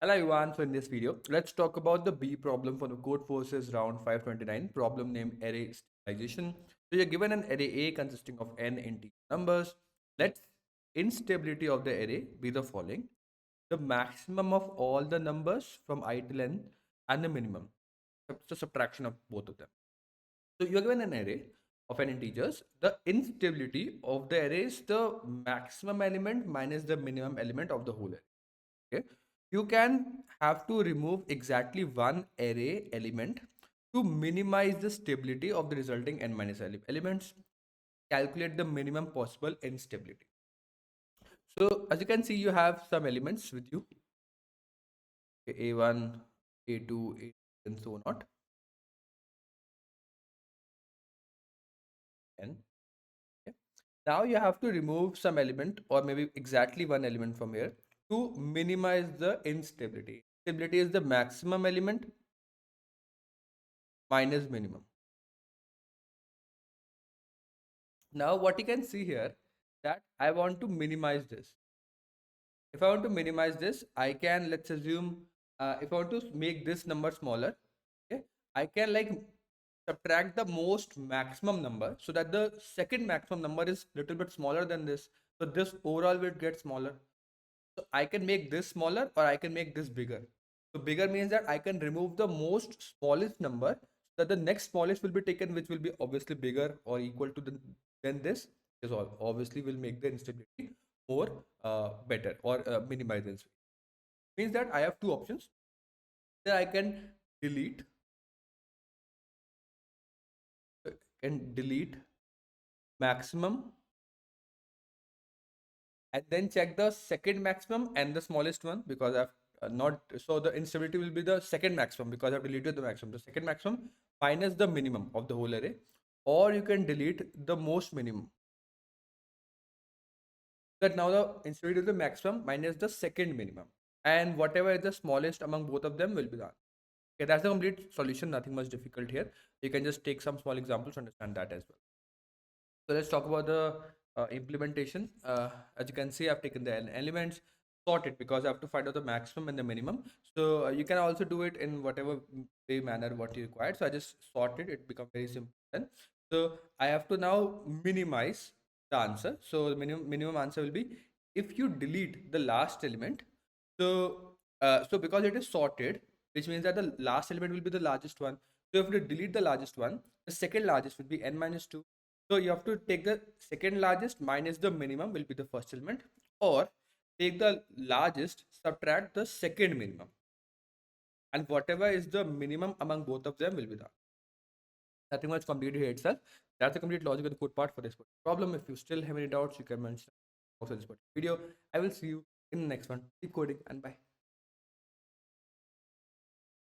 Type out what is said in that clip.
Hello everyone, so in this video, let's talk about the B problem for the Codeforces round 529, problem named array stabilization. So you're given an array A consisting of n integer numbers. Let instability of the array be the following. The maximum of all the numbers from I till n and the minimum. It's a subtraction of both of them. So you're given an array of n integers. The instability of the array is the maximum element minus the minimum element of the whole array. Okay, you can have to remove exactly one array element to minimize the stability of the resulting n minus elements. Calculate the minimum possible instability. So as you can see, you have some elements with you. Okay, a1, a2, a, and so on. N. Okay. Now you have to remove some element or maybe exactly one element from here to minimize the instability. Stability is the maximum element minus minimum. Now what you can see here that I want to minimize this. If I want to minimize this, I can, let's assume, if I want to make this number smaller, okay, I can like subtract the most maximum number so that the second maximum number is little bit smaller than this. So this overall will get smaller. So I can make this smaller or I can make this bigger. So bigger means that I can remove the most smallest number so that the next smallest will be taken, which will be obviously bigger or equal to than this. Is all obviously will make the instability more better or minimize this. Means that I have two options. That I delete can delete maximum and then check the second maximum and the smallest one because I've not, so the instability will be the second maximum because I've deleted the maximum. The second maximum minus the minimum of the whole array, or you can delete the most minimum. That now the instability is the maximum minus the second minimum, and whatever is the smallest among both of them will be done. Okay, that's the complete solution. Nothing much difficult here. You can just take some small examples to understand that as well. So let's talk about the implementation. As you can see, I've taken the elements, sorted because I have to find out the maximum and the minimum. So you can also do it in whatever way manner what you require. So I just sorted it, become very simple then. So I have to now minimize the answer. So the minimum answer will be if you delete the last element. So because it is sorted, which means that the last element will be the largest one. So if you delete the largest one, the second largest will be n minus 2. So you have to take the second largest minus the minimum will be the first element, or take the largest, subtract the second minimum, and whatever is the minimum among both of them will be done. Nothing much complicated here itself. That's the complete logic of the code part for this problem. If you still have any doubts, you can mention also this video. I will see you in the next one. Keep coding and bye.